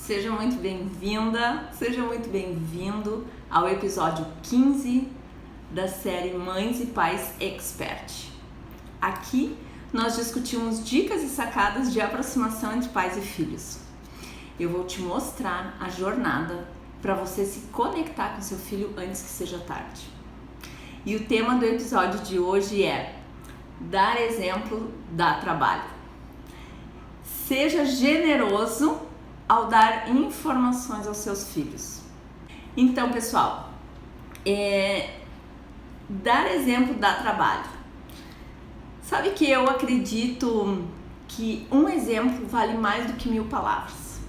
Seja muito bem-vinda, seja muito bem-vindo ao episódio 15 da série Mães e Pais Expert. Aqui nós discutimos dicas e sacadas de aproximação entre pais e filhos. Eu vou te mostrar a jornada para você se conectar com seu filho antes que seja tarde. E o tema do episódio de hoje é: dar exemplo dá trabalho. Seja generoso ao dar informações aos seus filhos. Então, pessoal, dar exemplo dá trabalho. Sabe que eu acredito que um exemplo vale mais do que 1000 palavras.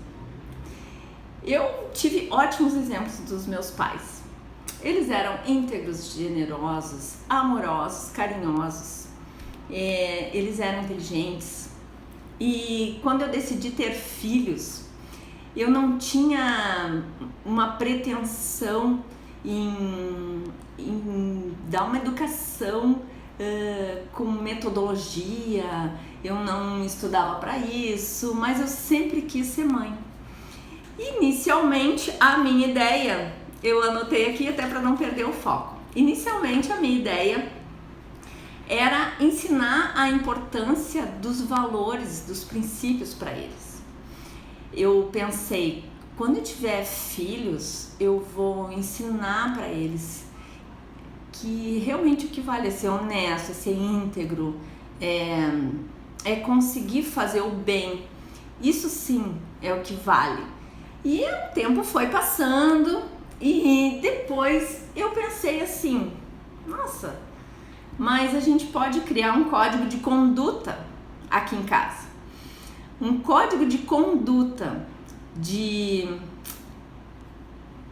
Eu tive ótimos exemplos dos meus pais. Eles eram íntegros, generosos, amorosos, carinhosos. Eles eram inteligentes. E quando eu decidi ter filhos, eu não tinha uma pretensão em dar uma educação com metodologia. Eu não estudava para isso, mas eu sempre quis ser mãe. Inicialmente, a minha ideia, eu anotei aqui até para não perder o foco. Inicialmente, a minha ideia era ensinar a importância dos valores, dos princípios para eles. Eu pensei, quando eu tiver filhos, eu vou ensinar para eles que realmente o que vale é ser honesto, é ser íntegro, é conseguir fazer o bem. Isso sim é o que vale. E o tempo foi passando e depois eu pensei assim, nossa, mas a gente pode criar um código de conduta aqui em casa. Um código de conduta de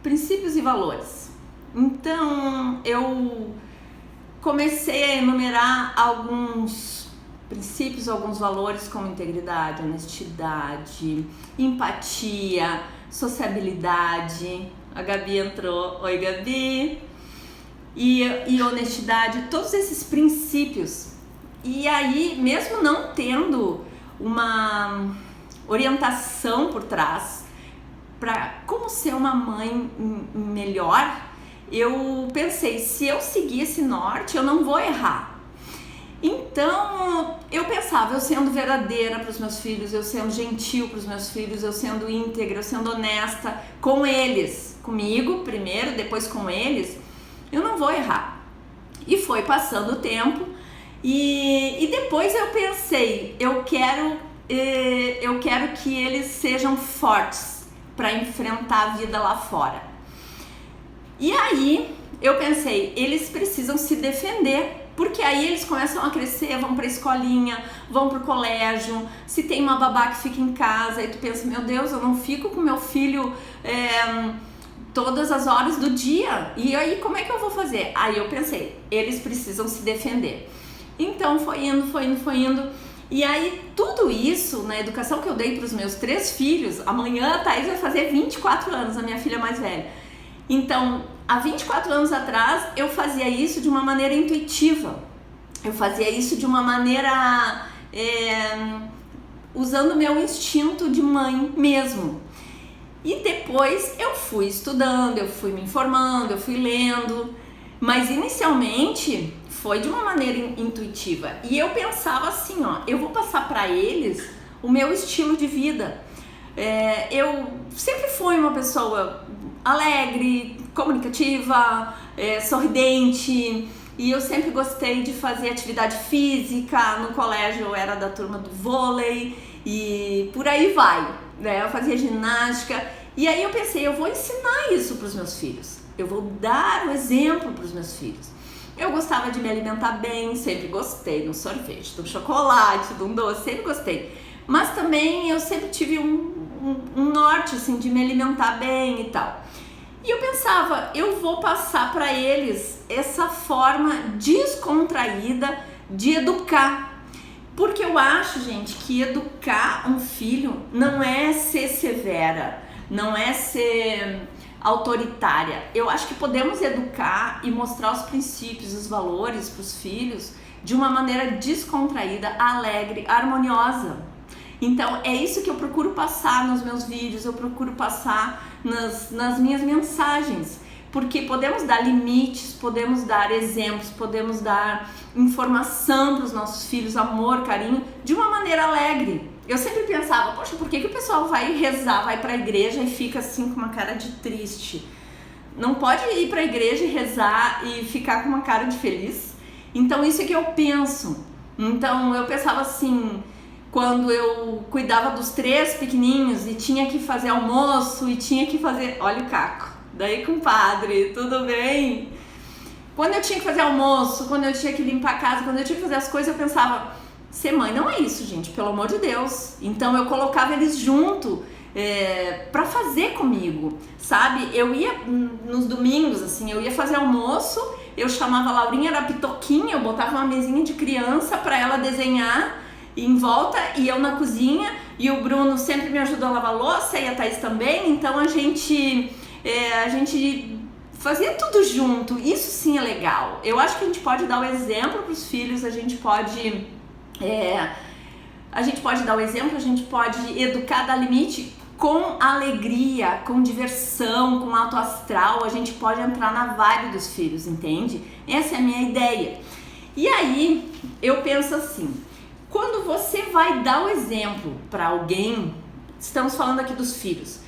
princípios e valores. Então eu comecei a enumerar alguns princípios, alguns valores como integridade, honestidade, empatia, sociabilidade. A Gabi entrou. Oi, Gabi. E honestidade, todos esses princípios. E aí, mesmo não tendo uma orientação por trás para como ser uma mãe melhor, eu pensei, se eu seguir esse norte, eu não vou errar. Então, eu pensava, eu sendo verdadeira para os meus filhos, eu sendo gentil para os meus filhos, eu sendo íntegra, eu sendo honesta com eles, comigo primeiro, depois com eles, eu não vou errar. E foi passando o tempo e depois eu pensei, eu quero que eles sejam fortes para enfrentar a vida lá fora. E aí eu pensei, eles precisam se defender, porque aí eles começam a crescer, vão para a escolinha, vão para o colégio. Se tem uma babá que fica em casa, aí tu pensa, meu Deus, eu não fico com meu filho todas as horas do dia, e aí como é que eu vou fazer? Aí eu pensei, eles precisam se defender. Então foi indo, e aí tudo isso na educação que eu dei para os meus 3 filhos, amanhã a Thaís vai fazer 24 anos, a minha filha mais velha. Então, há 24 anos atrás, eu fazia isso de uma maneira intuitiva, eu fazia isso de uma maneira usando o meu instinto de mãe mesmo. E depois eu fui estudando, eu fui me informando, eu fui lendo, mas inicialmente foi de uma maneira intuitiva. E eu pensava assim, eu vou passar para eles o meu estilo de vida. Eu sempre fui uma pessoa alegre, comunicativa, sorridente, e eu sempre gostei de fazer atividade física. No colégio eu era da turma do vôlei e por aí vai, né? Eu fazia ginástica e aí eu pensei, eu vou ensinar isso para os meus filhos, eu vou dar o exemplo para os meus filhos. Eu gostava de me alimentar bem, sempre gostei de um sorvete, de um chocolate, de um doce, sempre gostei. Mas também eu sempre tive um norte assim, de me alimentar bem e tal. E eu pensava, eu vou passar para eles essa forma descontraída de educar. Porque eu acho, gente, que educar um filho não é ser severa, não é ser autoritária. Eu acho que podemos educar e mostrar os princípios, os valores para os filhos de uma maneira descontraída, alegre, harmoniosa. Então é isso que eu procuro passar nos meus vídeos, eu procuro passar nas minhas mensagens, porque podemos dar limites, podemos dar exemplos, podemos dar informação para os nossos filhos, amor, carinho, de uma maneira alegre. Eu sempre pensava, poxa, por que o pessoal vai rezar, vai para a igreja e fica assim com uma cara de triste? Não pode ir para a igreja e rezar e ficar com uma cara de feliz? Então isso é que eu penso. Então eu pensava assim, quando eu cuidava dos 3 pequenininhos e tinha que fazer almoço e tinha que fazer... Olha o Caco, daí compadre, tudo bem? Quando eu tinha que fazer almoço, quando eu tinha que limpar a casa, quando eu tinha que fazer as coisas, eu pensava, ser mãe não é isso, gente, pelo amor de Deus. Então eu colocava eles junto pra fazer comigo, sabe? Eu ia nos domingos, assim, eu ia fazer almoço, eu chamava a Laurinha, era pitoquinha, eu botava uma mesinha de criança pra ela desenhar em volta e eu na cozinha, e o Bruno sempre me ajudou a lavar louça e a Thaís também, então a gente fazia tudo junto. Isso sim é legal. Eu acho que a gente pode dar o exemplo para os filhos, a gente pode dar o exemplo, a gente pode educar, dar limite com alegria, com diversão, com alto astral, a gente pode entrar na vibe dos filhos, entende? Essa é a minha ideia. E aí, eu penso assim, quando você vai dar o exemplo para alguém, estamos falando aqui dos filhos,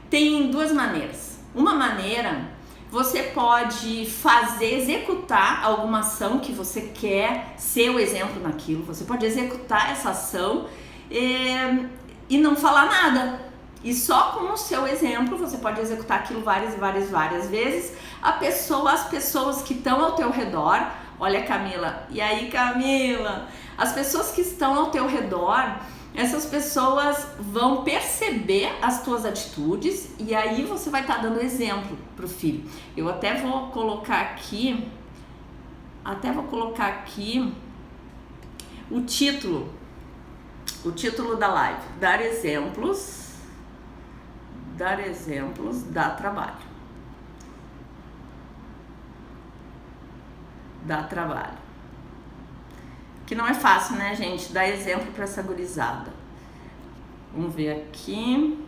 tem 2 maneiras. Uma maneira, você pode executar alguma ação que você quer ser o exemplo naquilo, você pode executar essa ação e não falar nada. E só com o seu exemplo, você pode executar aquilo várias vezes. As pessoas que estão ao teu redor, olha Camila, e aí Camila, as pessoas que estão ao teu redor, essas pessoas vão perceber as tuas atitudes e aí você vai estar dando exemplo pro filho. Eu até vou colocar aqui o título da live, dar exemplos dá trabalho. Dá trabalho. Que não é fácil, né, gente? Dar exemplo para essa gurizada. Vamos ver aqui.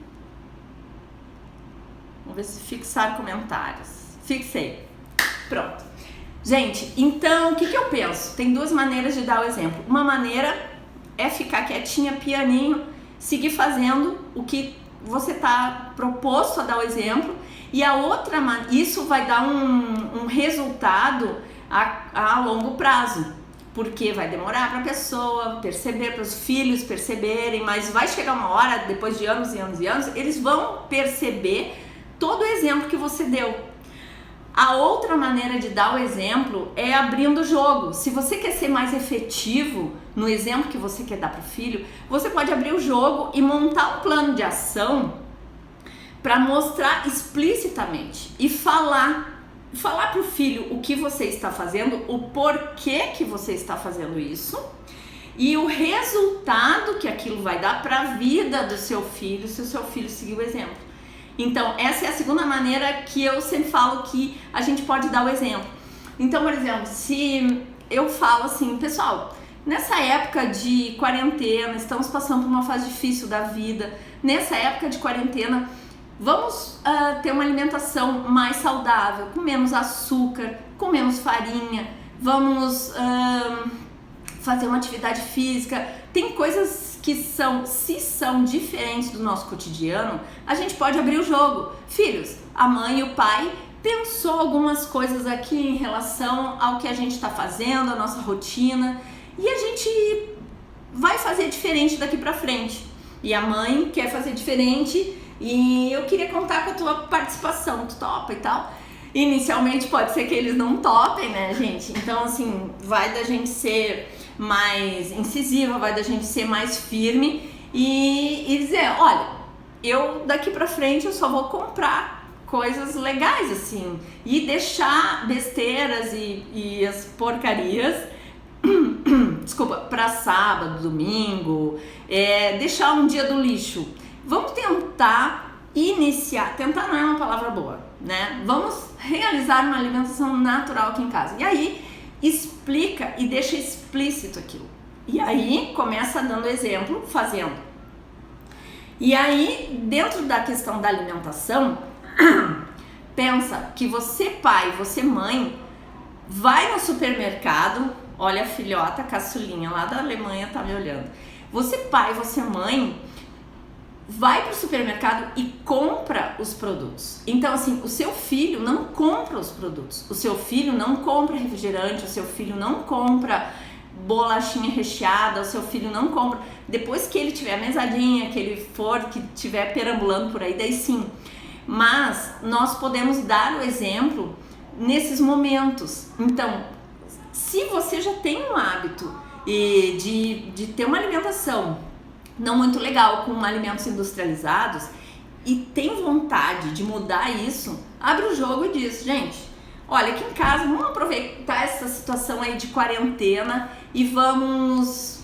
Vamos ver se fixar comentários. Fixei. Pronto. Gente, então, o que eu penso? Tem 2 maneiras de dar o exemplo. Uma maneira é ficar quietinha, pianinho, seguir fazendo o que você tá proposto a dar o exemplo. E a outra, isso vai dar um resultado a longo prazo. Porque vai demorar para a pessoa perceber, para os filhos perceberem, mas vai chegar uma hora, depois de anos e anos e anos, eles vão perceber todo o exemplo que você deu. A outra maneira de dar o exemplo é abrindo o jogo. Se você quer ser mais efetivo no exemplo que você quer dar para o filho, você pode abrir o jogo e montar um plano de ação para mostrar explicitamente e falar para o filho o que você está fazendo, o porquê que você está fazendo isso e o resultado que aquilo vai dar para a vida do seu filho, se o seu filho seguir o exemplo. Então, essa é a segunda maneira que eu sempre falo que a gente pode dar o exemplo. Então, por exemplo, se eu falo assim, pessoal, nessa época de quarentena, estamos passando por uma fase difícil da vida, nessa época de quarentena, vamos ter uma alimentação mais saudável, com menos açúcar, com menos farinha, vamos fazer uma atividade física. Tem coisas que se são diferentes do nosso cotidiano, a gente pode abrir o jogo. Filhos, a mãe e o pai pensou algumas coisas aqui em relação ao que a gente está fazendo, a nossa rotina, e a gente vai fazer diferente daqui pra frente. E a mãe quer fazer diferente e eu queria contar com a tua participação, tu topa e tal. Inicialmente pode ser que eles não topem, né, gente? Então, assim, vai da gente ser mais incisiva, vai da gente ser mais firme e dizer, olha, eu daqui pra frente eu só vou comprar coisas legais, assim, e deixar besteiras e as porcarias desculpa, pra sábado, domingo, deixar um dia do lixo. Vamos tentar tentar não é uma palavra boa, né? Vamos realizar uma alimentação natural aqui em casa. E aí, explica e deixa explícito aquilo. E aí, começa dando exemplo, fazendo. E aí, dentro da questão da alimentação, pensa que você pai, você mãe, vai no supermercado, olha a filhota, a caçulinha lá da Alemanha tá me olhando. Você pai, você mãe, vai pro supermercado e compra os produtos. Então assim, o seu filho não compra os produtos, o seu filho não compra refrigerante, o seu filho não compra bolachinha recheada, o seu filho não compra. Depois que ele tiver mesadinha, que ele for, que tiver perambulando por aí, daí sim. Mas nós podemos dar o exemplo nesses momentos. Então, se você já tem um hábito de ter uma alimentação não muito legal com alimentos industrializados e tem vontade de mudar isso, abre o jogo e diz, gente, olha, aqui em casa vamos aproveitar essa situação aí de quarentena e vamos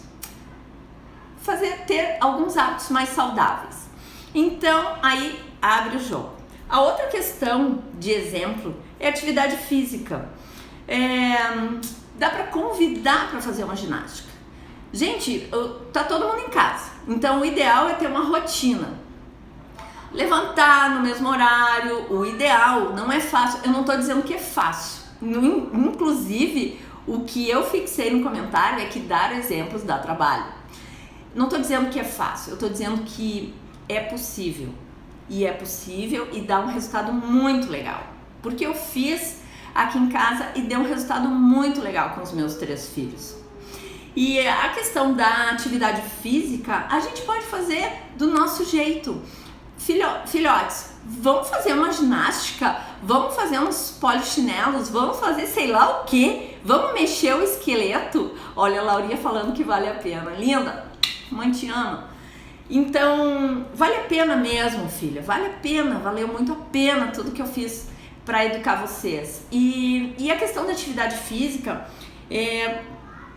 ter alguns hábitos mais saudáveis. Então, aí abre o jogo. A outra questão de exemplo é atividade física. Dá para convidar para fazer uma ginástica. Gente, tá todo mundo em casa, então o ideal é ter uma rotina. Levantar no mesmo horário, o ideal, não é fácil, eu não tô dizendo que é fácil. Inclusive, o que eu fixei no comentário é que dar exemplos dá trabalho. Não tô dizendo que é fácil, eu tô dizendo que é possível. E é possível e dá um resultado muito legal. Porque eu fiz aqui em casa e deu um resultado muito legal com os meus 3 filhos. E a questão da atividade física, a gente pode fazer do nosso jeito. Filhotes, vamos fazer uma ginástica, vamos fazer uns polichinelos, vamos fazer sei lá o que, vamos mexer o esqueleto. Olha a Laurinha falando que vale a pena. Linda, mãe te ama. Então, vale a pena mesmo, filha, vale a pena, valeu muito a pena tudo que eu fiz para educar vocês. E a questão da atividade física,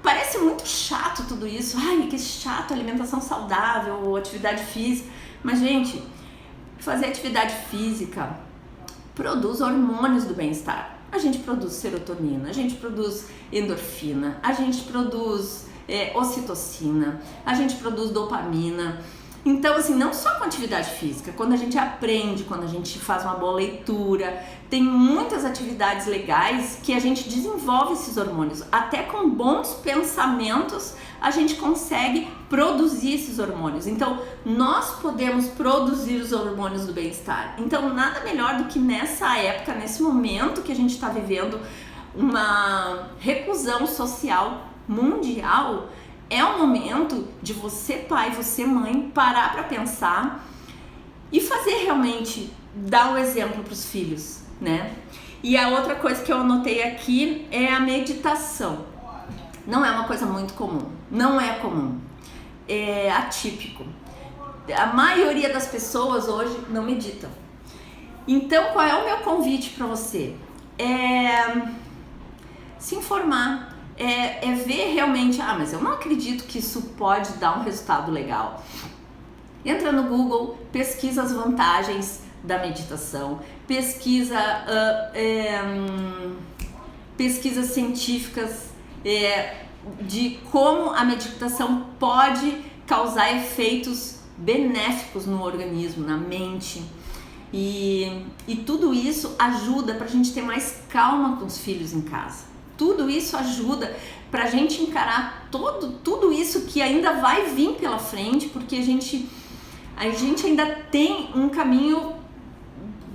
parece muito chato tudo isso. Ai, que chato, alimentação saudável, atividade física. Mas, gente, fazer atividade física produz hormônios do bem-estar. A gente produz serotonina, a gente produz endorfina, a gente produz ocitocina, a gente produz dopamina. Então, assim, não só com atividade física, quando a gente aprende, quando a gente faz uma boa leitura, tem muitas atividades legais que a gente desenvolve esses hormônios. Até com bons pensamentos a gente consegue produzir esses hormônios. Então, nós podemos produzir os hormônios do bem-estar. Então, nada melhor do que nessa época, nesse momento que a gente está vivendo uma reclusão social mundial, é o momento de você, pai, você, mãe, parar para pensar e fazer realmente, dar o exemplo para os filhos, né? E a outra coisa que eu anotei aqui é a meditação. Não é uma coisa muito comum, não é comum, é atípico. A maioria das pessoas hoje não meditam. Então, qual é o meu convite para você? Se informar. Ver realmente, mas eu não acredito que isso pode dar um resultado legal. Entra no Google, pesquisa as vantagens da meditação, pesquisas científicas de como a meditação pode causar efeitos benéficos no organismo, na mente. E tudo isso ajuda para a gente ter mais calma com os filhos em casa. Tudo isso ajuda para a gente encarar tudo isso que ainda vai vir pela frente, porque a gente ainda tem um caminho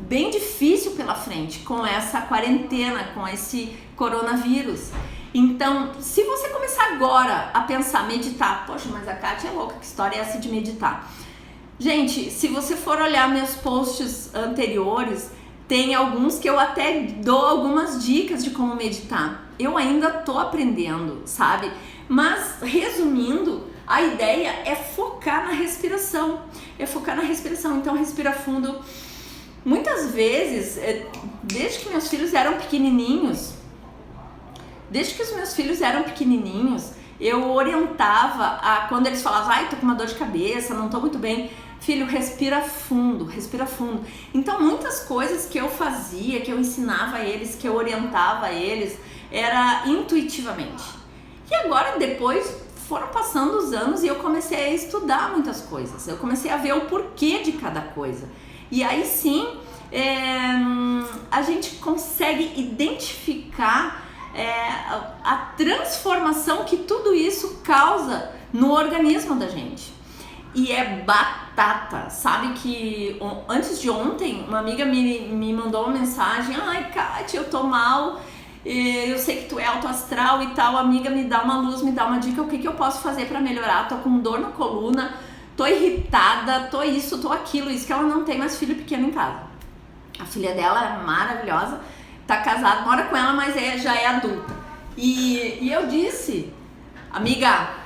bem difícil pela frente com essa quarentena, com esse coronavírus. Então, se você começar agora a pensar, meditar, poxa, mas a Kátia é louca, que história é essa de meditar? Gente, se você for olhar meus posts anteriores, tem alguns que eu até dou algumas dicas de como meditar. Eu ainda tô aprendendo, sabe? Mas, resumindo, a ideia é focar na respiração. Então, respira fundo. Muitas vezes, desde que meus filhos eram pequenininhos, eu orientava quando eles falavam, tô com uma dor de cabeça, não tô muito bem. Filho, respira fundo. Então, muitas coisas que eu fazia, que eu ensinava a eles, que eu orientava a eles, era intuitivamente. E agora, depois, foram passando os anos e eu comecei a estudar muitas coisas. Eu comecei a ver o porquê de cada coisa. E aí sim, a gente consegue identificar a transformação que tudo isso causa no organismo da gente. E é batata, sabe que antes de ontem uma amiga me mandou uma mensagem: ai, Kátia, eu tô mal, eu sei que tu é autoastral e tal, amiga, me dá uma luz, me dá uma dica, o que eu posso fazer pra melhorar? Tô com dor na coluna, tô irritada, tô isso, tô aquilo. Isso que ela não tem mais filho pequeno em casa. A filha dela é maravilhosa, tá casada, mora com ela, mas já é adulta. E eu disse: amiga,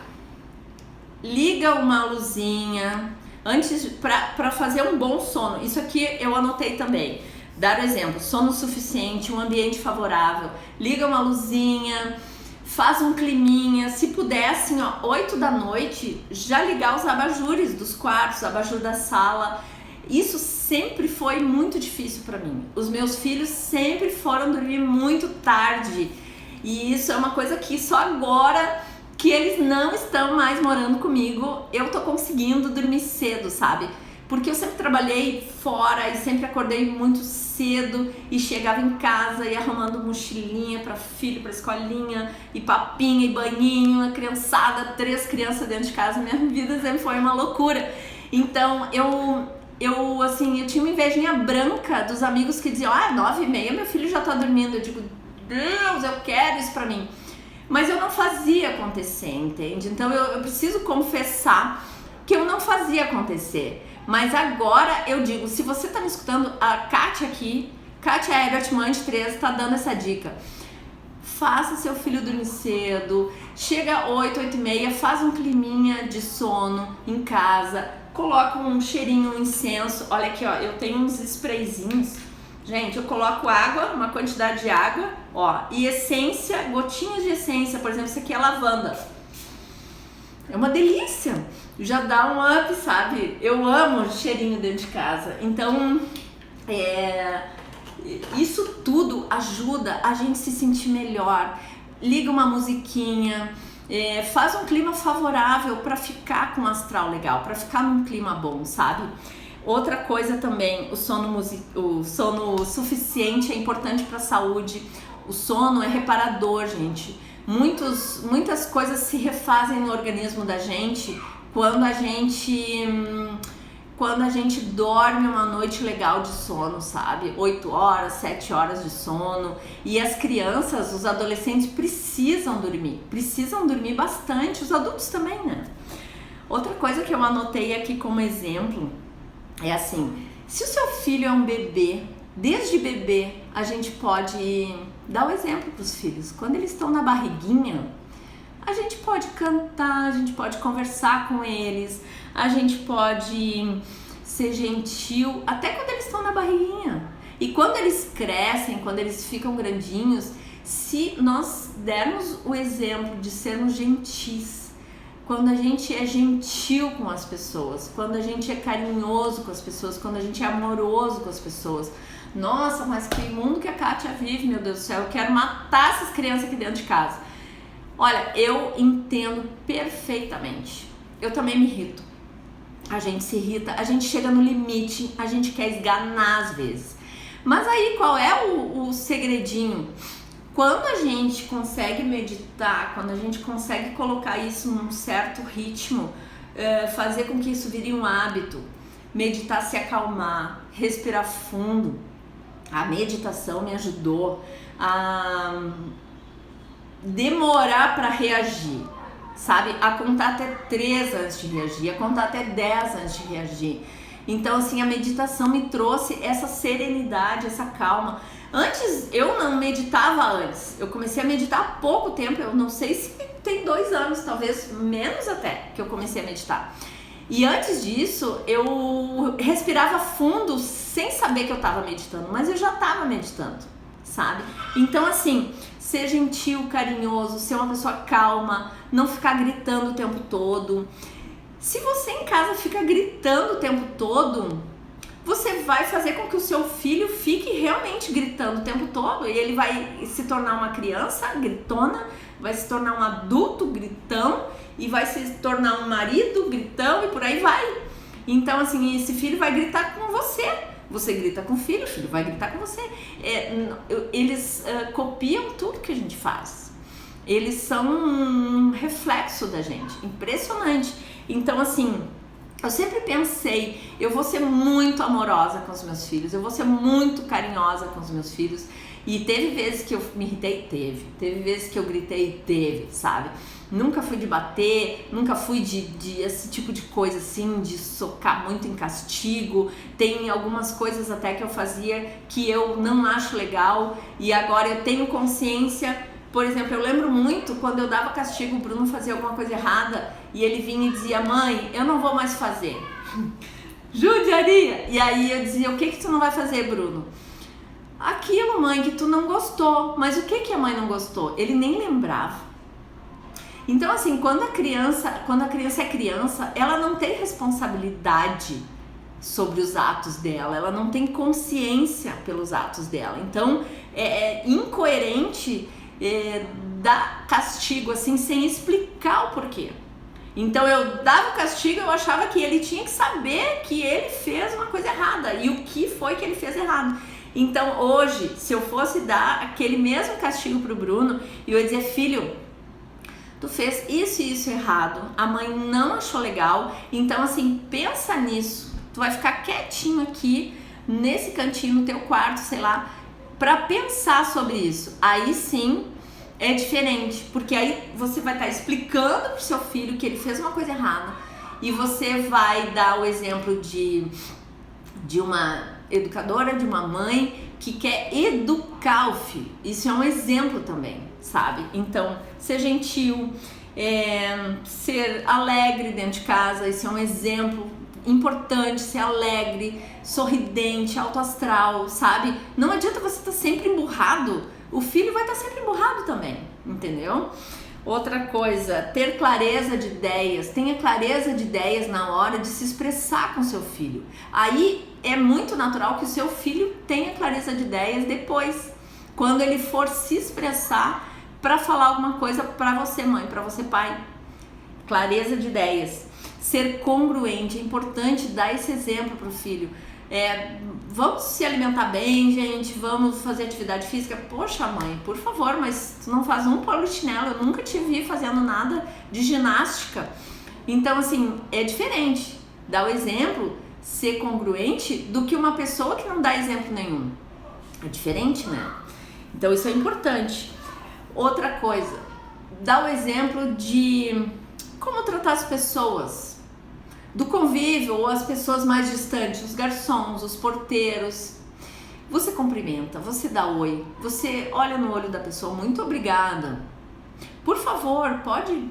liga uma luzinha antes para fazer um bom sono. Isso aqui eu anotei também. Dar o exemplo: sono suficiente, um ambiente favorável. Liga uma luzinha, faz um climinha. Se puder, assim, 8 da noite, já ligar os abajures dos quartos, abajur da sala. Isso sempre foi muito difícil para mim. Os meus filhos sempre foram dormir muito tarde. E isso é uma coisa que só agora que eles não estão mais morando comigo, eu tô conseguindo dormir cedo, sabe? Porque eu sempre trabalhei fora e sempre acordei muito cedo e chegava em casa e arrumando mochilinha para filho, para escolinha, e papinha e banhinho, a criançada, 3 crianças dentro de casa. Minha vida sempre foi uma loucura. Então eu tinha uma invejinha branca dos amigos que diziam: 9h30 meu filho já tá dormindo. Eu digo: Deus, eu quero isso pra mim. Mas eu não fazia acontecer, entende? Então eu preciso confessar que eu não fazia acontecer. Mas agora eu digo: se você tá me escutando, a Kátia aqui, Kátia Ebert, mãe de 3, tá dando essa dica. Faça seu filho dormir cedo, chega 8h30, faz um climinha de sono em casa, coloca um cheirinho, um incenso. Olha aqui, eu tenho uns sprayzinhos. Gente, eu coloco água, uma quantidade de água, e essência, gotinhas de essência. Por exemplo, isso aqui é lavanda. É uma delícia, já dá um up, sabe? Eu amo cheirinho dentro de casa. Então, isso tudo ajuda a gente se sentir melhor. Liga uma musiquinha, faz um clima favorável para ficar com um astral legal, para ficar num clima bom, sabe? Outra coisa também, o sono suficiente é importante para a saúde. O sono é reparador, gente. Muitas coisas se refazem no organismo da gente quando a gente dorme uma noite legal de sono, sabe? 8 horas, 7 horas de sono. E as crianças, os adolescentes precisam dormir bastante. Os adultos também, né? Outra coisa que eu anotei aqui como exemplo é assim: se o seu filho é um bebê, desde bebê a gente pode dar o exemplo para os filhos. Quando eles estão na barriguinha, a gente pode cantar, a gente pode conversar com eles, a gente pode ser gentil, até quando eles estão na barriguinha. E quando eles crescem, quando eles ficam grandinhos, se nós dermos o exemplo de sermos gentis, quando a gente é gentil com as pessoas, quando a gente é carinhoso com as pessoas, quando a gente é amoroso com as pessoas. Nossa, mas que mundo que a Kátia vive, meu Deus do céu, eu quero matar essas crianças aqui dentro de casa. Olha, eu entendo perfeitamente. Eu também me irrito. A gente se irrita, a gente chega no limite, a gente quer esganar às vezes. Mas aí qual é o segredinho? Quando a gente consegue meditar, quando a gente consegue colocar isso num certo ritmo, fazer com que isso vire um hábito, meditar, se acalmar, respirar fundo. A meditação me ajudou a demorar para reagir, sabe? A contar até 3 antes de reagir, a contar até 10 antes de reagir. Então, assim, a meditação me trouxe essa serenidade, essa calma. Antes, eu não meditava antes. Eu comecei a meditar há pouco tempo, eu não sei se tem 2 anos, talvez menos até, que eu comecei a meditar. E antes disso, eu respirava fundo sem saber que eu estava meditando, mas eu já estava meditando, sabe? Então, assim, ser gentil, carinhoso, ser uma pessoa calma, não ficar gritando o tempo todo. Se você em casa fica gritando o tempo todo, você vai fazer com que o seu filho fique realmente gritando o tempo todo e ele vai se tornar uma criança gritona, vai se tornar um adulto gritão e vai se tornar um marido gritão e por aí vai. Então, assim, esse filho vai gritar com você. Você grita com o filho vai gritar com você. Eles copiam tudo que a gente faz. Eles são um reflexo da gente. Impressionante. Então, assim, eu sempre pensei, eu vou ser muito amorosa com os meus filhos, eu vou ser muito carinhosa com os meus filhos. E teve vezes que eu me irritei? Teve vezes que eu gritei? Teve, sabe? Nunca fui de bater, nunca fui de esse tipo de coisa assim, de socar muito em castigo. Tem algumas coisas até que eu fazia que eu não acho legal e agora eu tenho consciência. Por exemplo, eu lembro muito quando eu dava castigo, o Bruno fazia alguma coisa errada e ele vinha e dizia: mãe, eu não vou mais fazer. Judiaria! E aí eu dizia: o que tu não vai fazer, Bruno? Aquilo, mãe, que tu não gostou. Mas o que a mãe não gostou? Ele nem lembrava. Então, assim, quando a criança é criança, ela não tem responsabilidade sobre os atos dela, ela não tem consciência pelos atos dela. Então, é incoerente dar castigo assim, sem explicar o porquê. Então, eu dava o castigo, eu achava que ele tinha que saber que ele fez uma coisa errada e o que foi que ele fez errado. Então, hoje, se eu fosse dar aquele mesmo castigo pro Bruno, eu ia dizer: filho, tu fez isso e isso errado, a mãe não achou legal, então assim, pensa nisso, tu vai ficar quietinho aqui, nesse cantinho, no teu quarto, sei lá, pra pensar sobre isso. Aí sim, é diferente, porque aí você vai estar explicando pro seu filho que ele fez uma coisa errada, e você vai dar o exemplo de uma educadora, de uma mãe que quer educar o filho. Isso é um exemplo também, sabe? Então, ser gentil, ser alegre dentro de casa, isso é um exemplo importante. Ser alegre, sorridente, alto astral, sabe? Não adianta você estar sempre emburrado, o filho vai estar sempre emburrado também, entendeu? Outra coisa, ter clareza de ideias. Tenha clareza de ideias na hora de se expressar com seu filho. Aí é muito natural que o seu filho tenha clareza de ideias depois, quando ele for se expressar para falar alguma coisa para você, mãe, para você, pai. Clareza de ideias. Ser congruente. É importante dar esse exemplo para o filho. Vamos se alimentar bem, gente, vamos fazer atividade física. Poxa, mãe, por favor, mas tu não faz um polichinelo, eu nunca te vi fazendo nada de ginástica. Então, assim, é diferente dar o exemplo, ser congruente, do que uma pessoa que não dá exemplo nenhum. É diferente, né? Então, isso é importante. Outra coisa, dar o exemplo de como tratar as pessoas, do convívio ou as pessoas mais distantes, os garçons, os porteiros. Você cumprimenta, você dá oi, você olha no olho da pessoa: muito obrigada, por favor, pode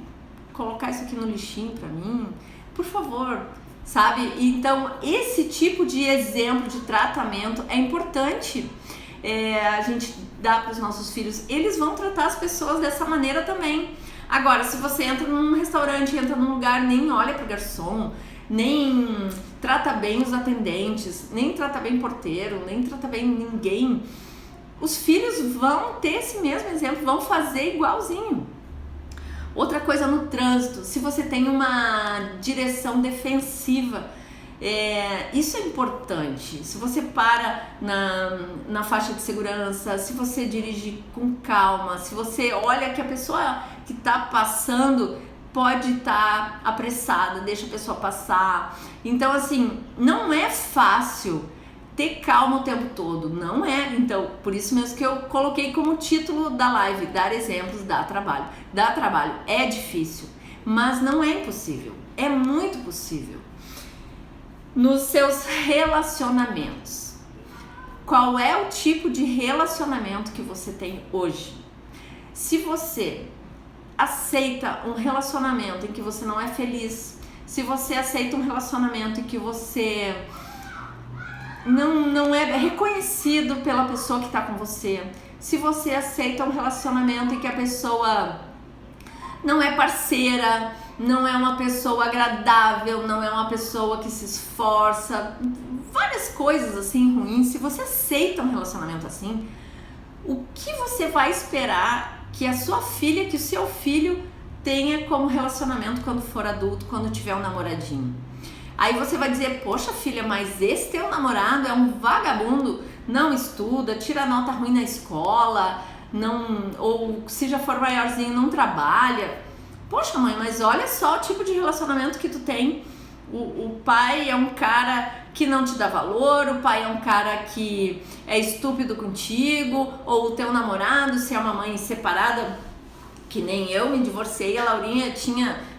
colocar isso aqui no lixinho pra mim, por favor, sabe? Então, esse tipo de exemplo de tratamento é importante a gente dar para os nossos filhos. Eles vão tratar as pessoas dessa maneira também. Agora, se você entra num restaurante, entra num lugar, nem olha pro garçom, nem trata bem os atendentes, nem trata bem o porteiro, nem trata bem ninguém, os filhos vão ter esse mesmo exemplo, vão fazer igualzinho. Outra coisa, no trânsito, se você tem uma direção defensiva, isso é importante. Se você para na faixa de segurança, se você dirige com calma, se você olha que a pessoa que está passando pode estar apressada, deixa a pessoa passar. Então, assim, não é fácil ter calma o tempo todo, não é. Então, por isso mesmo que eu coloquei como título da live: dar exemplos dá trabalho. Dá trabalho, é difícil, mas não é impossível, é muito possível. Nos seus relacionamentos, qual é o tipo de relacionamento que você tem hoje? Se você aceita um relacionamento em que você não é feliz, se você aceita um relacionamento em que você não é reconhecido pela pessoa que está com você, se você aceita um relacionamento em que a pessoa não é parceira, não é uma pessoa agradável, não é uma pessoa que se esforça, várias coisas assim ruins, se você aceita um relacionamento assim, o que você vai esperar que a sua filha, que o seu filho tenha como relacionamento quando for adulto, quando tiver um namoradinho. Aí você vai dizer, poxa filha, mas esse teu namorado é um vagabundo, não estuda, tira nota ruim na escola, não, ou se já for maiorzinho não trabalha. Poxa mãe, mas olha só o tipo de relacionamento que tu tem. O pai é um cara que não te dá valor, o pai é um cara que é estúpido contigo, ou o teu namorado, se é uma mãe separada, que nem eu me divorciei, a Laurinha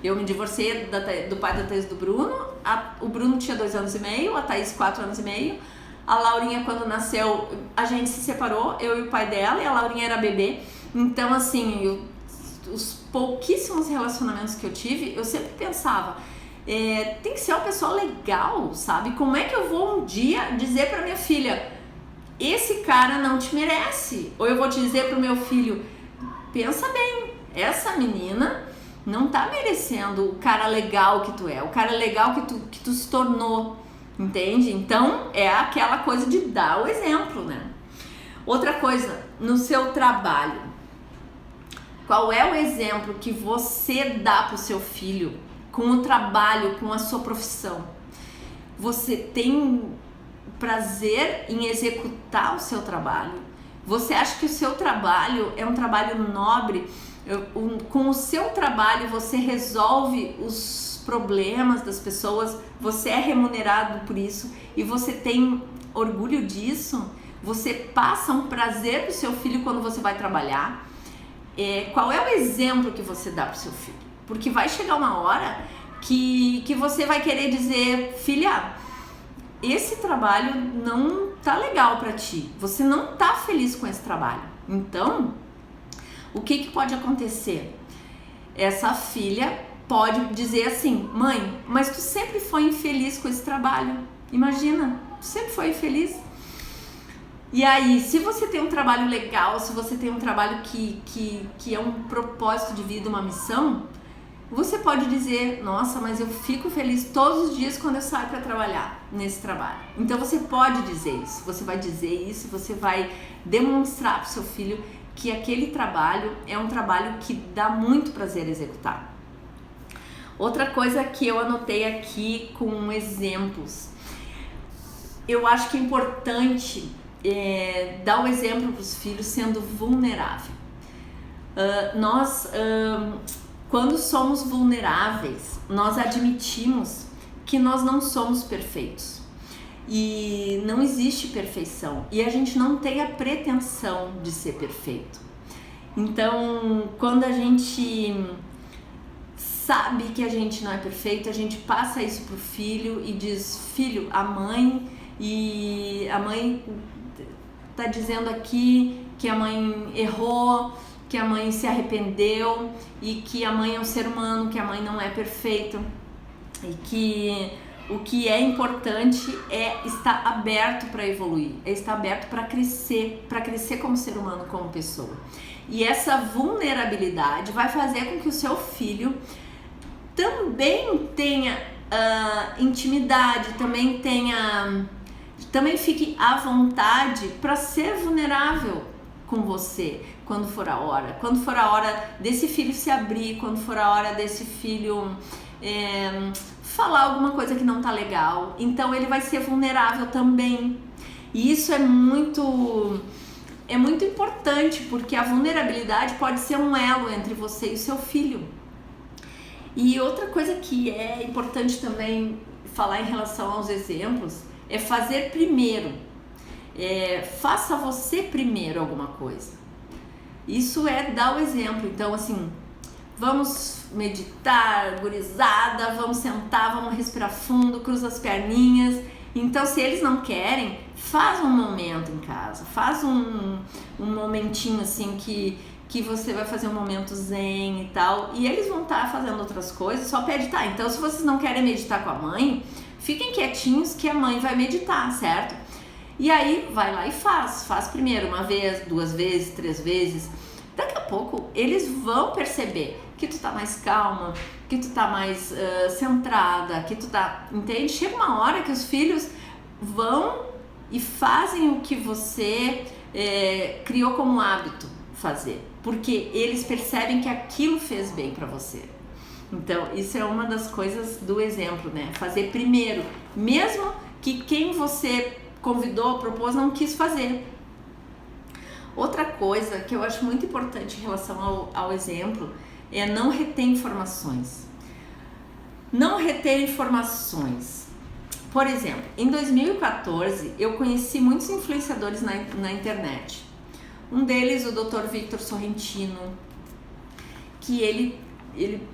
eu me divorciei do pai da Thaís do Bruno, o Bruno tinha 2 anos e meio, a Thaís 4 anos e meio, a Laurinha quando nasceu, a gente se separou, eu e o pai dela, e a Laurinha era bebê, então assim, os pouquíssimos relacionamentos que eu tive, eu sempre pensava, tem que ser uma pessoa legal, sabe? Como é que eu vou um dia dizer pra minha filha, esse cara não te merece? Ou eu vou te dizer pro meu filho, pensa bem, essa menina não tá merecendo o cara legal que tu é, o cara legal que tu se tornou, entende? Então é aquela coisa de dar o exemplo, né? Outra coisa, no seu trabalho, qual é o exemplo que você dá pro seu filho com o trabalho, com a sua profissão? Você tem prazer em executar o seu trabalho? Você acha que o seu trabalho é um trabalho nobre? Com o seu trabalho você resolve os problemas das pessoas, você é remunerado por isso e você tem orgulho disso? Você passa um prazer pro seu filho quando você vai trabalhar? Qual é o exemplo que você dá pro seu filho? Porque vai chegar uma hora que você vai querer dizer, filha, esse trabalho não tá legal pra ti, você não tá feliz com esse trabalho. Então, o que pode acontecer? Essa filha pode dizer assim, mãe, mas tu sempre foi infeliz com esse trabalho, imagina, tu sempre foi infeliz. E aí, se você tem um trabalho legal, se você tem um trabalho que é um propósito de vida, uma missão, você pode dizer, nossa, mas eu fico feliz todos os dias quando eu saio para trabalhar nesse trabalho. Então você pode dizer isso, você vai dizer isso, você vai demonstrar para o seu filho que aquele trabalho é um trabalho que dá muito prazer executar. Outra coisa que eu anotei aqui com exemplos, eu acho que é importante dar o exemplo para os filhos sendo vulnerável. Quando somos vulneráveis, nós admitimos que nós não somos perfeitos e não existe perfeição e a gente não tem a pretensão de ser perfeito. Então, quando a gente sabe que a gente não é perfeito, a gente passa isso pro filho e diz, filho, a mãe tá dizendo aqui que a mãe errou, que a mãe se arrependeu e que a mãe é um ser humano, que a mãe não é perfeita e que o que é importante é estar aberto para evoluir, é estar aberto para crescer como ser humano, como pessoa. E essa vulnerabilidade vai fazer com que o seu filho também tenha intimidade, também fique à vontade para ser vulnerável com você quando for a hora desse filho se abrir, quando for a hora desse filho falar alguma coisa que não tá legal, então ele vai ser vulnerável também. E isso é muito importante, porque a vulnerabilidade pode ser um elo entre você e o seu filho. E outra coisa que é importante também falar em relação aos exemplos é fazer primeiro. Faça você primeiro alguma coisa. Isso é dar o exemplo. Então, assim, vamos meditar, gurizada, vamos sentar, vamos respirar fundo, cruza as perninhas. Então, se eles não querem, faz um momento em casa, faz um momentinho assim que você vai fazer um momento zen e tal, e eles vão estar fazendo outras coisas, só pede, tá, então se vocês não querem meditar com a mãe, fiquem quietinhos que a mãe vai meditar, certo? E aí vai lá e faz primeiro, 1 vez, 2 vezes, 3 vezes. Daqui a pouco eles vão perceber que tu tá mais calma, que tu tá mais centrada, que tu tá, entende? Chega uma hora que os filhos vão e fazem o que você criou como hábito, fazer, porque eles percebem que aquilo fez bem para você. Então, isso é uma das coisas do exemplo, né? Fazer primeiro, mesmo que quem você convidou, propôs, não quis fazer. Outra coisa que eu acho muito importante em relação ao exemplo é não reter informações. Não reter informações. Por exemplo, em 2014, eu conheci muitos influenciadores na internet. Um deles, o Dr. Victor Sorrentino, que ele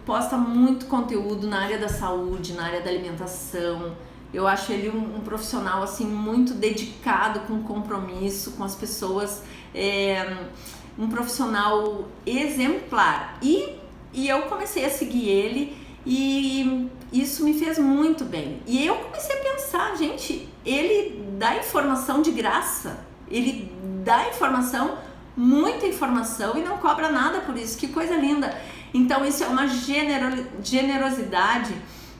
posta muito conteúdo na área da saúde, na área da alimentação. Eu acho ele um profissional assim muito dedicado, com compromisso com as pessoas, um profissional exemplar. E eu comecei a seguir ele e isso me fez muito bem. E eu comecei a pensar, gente, ele dá informação de graça, ele dá informação, muita informação, e não cobra nada por isso. Que coisa linda! Então isso é uma generosidade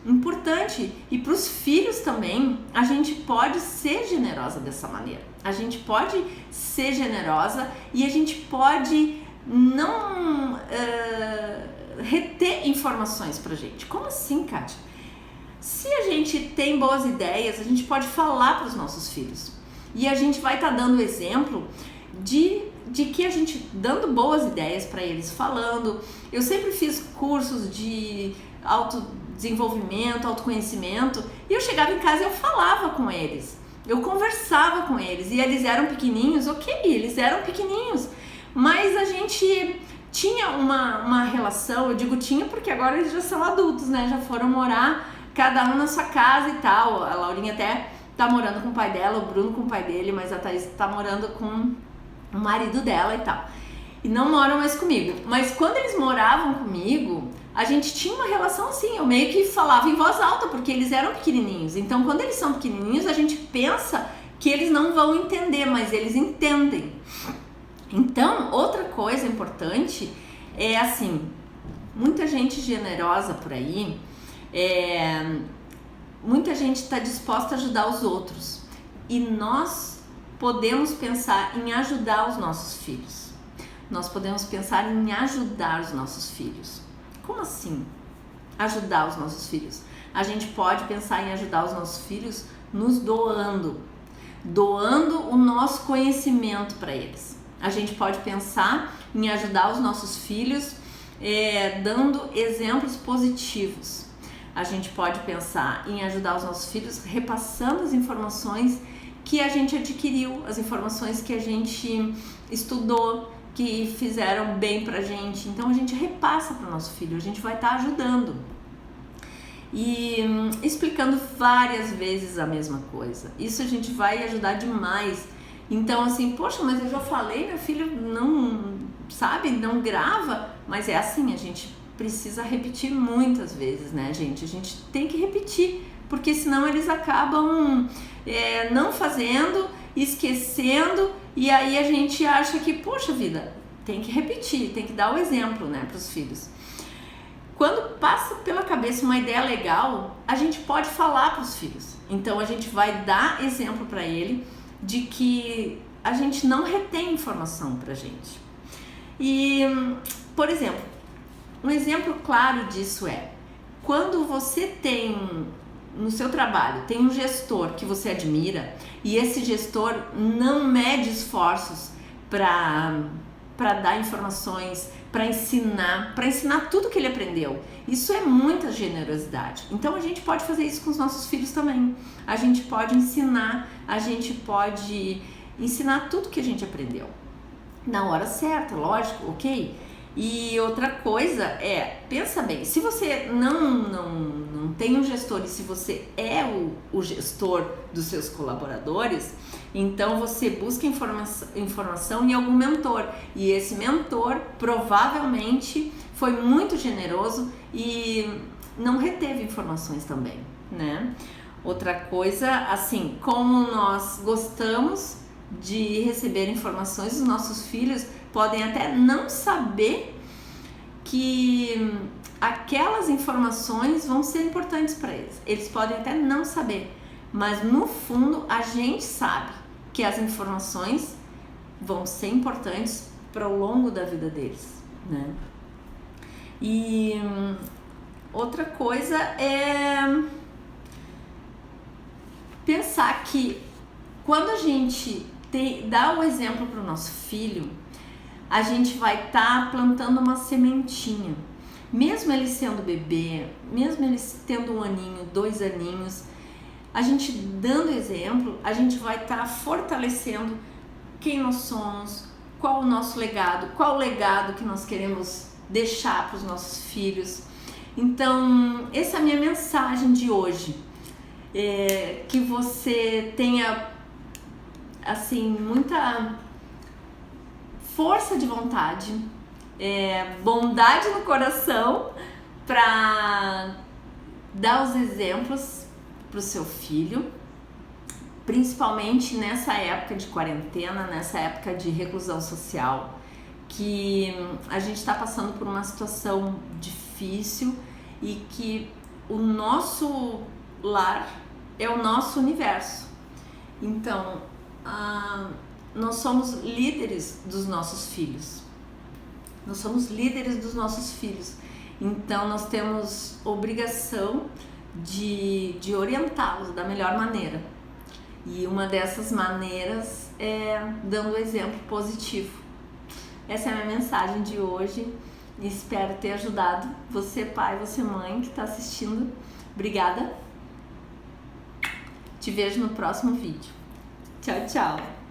importante, e para os filhos também a gente pode ser generosa dessa maneira. A gente pode ser generosa e a gente pode não reter informações pra gente. Como assim, Kátia? Se a gente tem boas ideias, a gente pode falar para os nossos filhos, e a gente vai estar dando exemplo de que a gente dando boas ideias para eles, falando. Eu sempre fiz cursos de autodesenvolvimento, autoconhecimento, e eu chegava em casa e eu falava com eles, eu conversava com eles, e eles eram pequenininhos, eles eram pequenininhos, mas a gente tinha uma relação. Eu digo tinha porque agora eles já são adultos, né, já foram morar cada um na sua casa e tal. A Laurinha até tá morando com o pai dela, o Bruno com o pai dele, mas a Thaís tá morando com o marido dela e tal, e não moram mais comigo. Mas quando eles moravam comigo, a gente tinha uma relação assim, eu meio que falava em voz alta, porque eles eram pequenininhos. Então quando eles são pequenininhos, a gente pensa que eles não vão entender, mas eles entendem. Então, outra coisa importante é assim, muita gente generosa por aí, muita gente está disposta a ajudar os outros, e nós podemos pensar em ajudar os nossos filhos. Nós podemos pensar em ajudar os nossos filhos. Como assim ajudar os nossos filhos? A gente pode pensar em ajudar os nossos filhos nos doando o nosso conhecimento para eles. A gente pode pensar em ajudar os nossos filhos dando exemplos positivos. A gente pode pensar em ajudar os nossos filhos repassando as informações que a gente adquiriu, as informações que a gente estudou, que fizeram bem pra gente. Então a gente repassa para o nosso filho, a gente vai estar ajudando e explicando várias vezes a mesma coisa. Isso a gente vai ajudar demais. Então assim, poxa, mas eu já falei, meu filho não sabe, não grava. Mas é assim, a gente precisa repetir muitas vezes, né, gente? A gente tem que repetir, porque senão eles acabam não fazendo, esquecendo, e aí a gente acha que, poxa vida, tem que repetir, tem que dar o exemplo, né, para os filhos. Quando passa pela cabeça uma ideia legal, a gente pode falar para os filhos. Então a gente vai dar exemplo para ele de que a gente não retém informação pra gente. E, por exemplo, um exemplo claro disso é quando você tem no seu trabalho, tem um gestor que você admira, e esse gestor não mede esforços para dar informações, para ensinar tudo que ele aprendeu. Isso é muita generosidade. Então a gente pode fazer isso com os nossos filhos também. A gente pode ensinar tudo que a gente aprendeu. Na hora certa, lógico, ok? E outra coisa pensa bem, se você não tem um gestor e se você é o gestor dos seus colaboradores, então você busca informação em algum mentor, e esse mentor provavelmente foi muito generoso e não reteve informações também, né? Outra coisa, assim, como nós gostamos de receber informações, os nossos filhos podem até não saber que aquelas informações vão ser importantes para eles. Eles podem até não saber, mas no fundo a gente sabe que as informações vão ser importantes para o longo da vida deles, né? E outra coisa é pensar que quando a gente dá o exemplo para o nosso filho, a gente vai estar plantando uma sementinha. Mesmo ele sendo bebê, mesmo ele tendo 1 aninho, 2 aninhos, a gente dando exemplo, a gente vai estar fortalecendo quem nós somos, qual o nosso legado, qual o legado que nós queremos deixar para os nossos filhos. Então, essa é a minha mensagem de hoje. Que você tenha, assim, muita força de vontade, bondade no coração para dar os exemplos para o seu filho, principalmente nessa época de quarentena, nessa época de reclusão social, que a gente está passando por uma situação difícil e que o nosso lar é o nosso universo. Então, nós somos líderes dos nossos filhos. Nós somos líderes dos nossos filhos. Então, nós temos obrigação de orientá-los da melhor maneira. E uma dessas maneiras é dando exemplo positivo. Essa é a minha mensagem de hoje. Espero ter ajudado você, pai, você, mãe, que está assistindo. Obrigada. Te vejo no próximo vídeo. Tchau, tchau.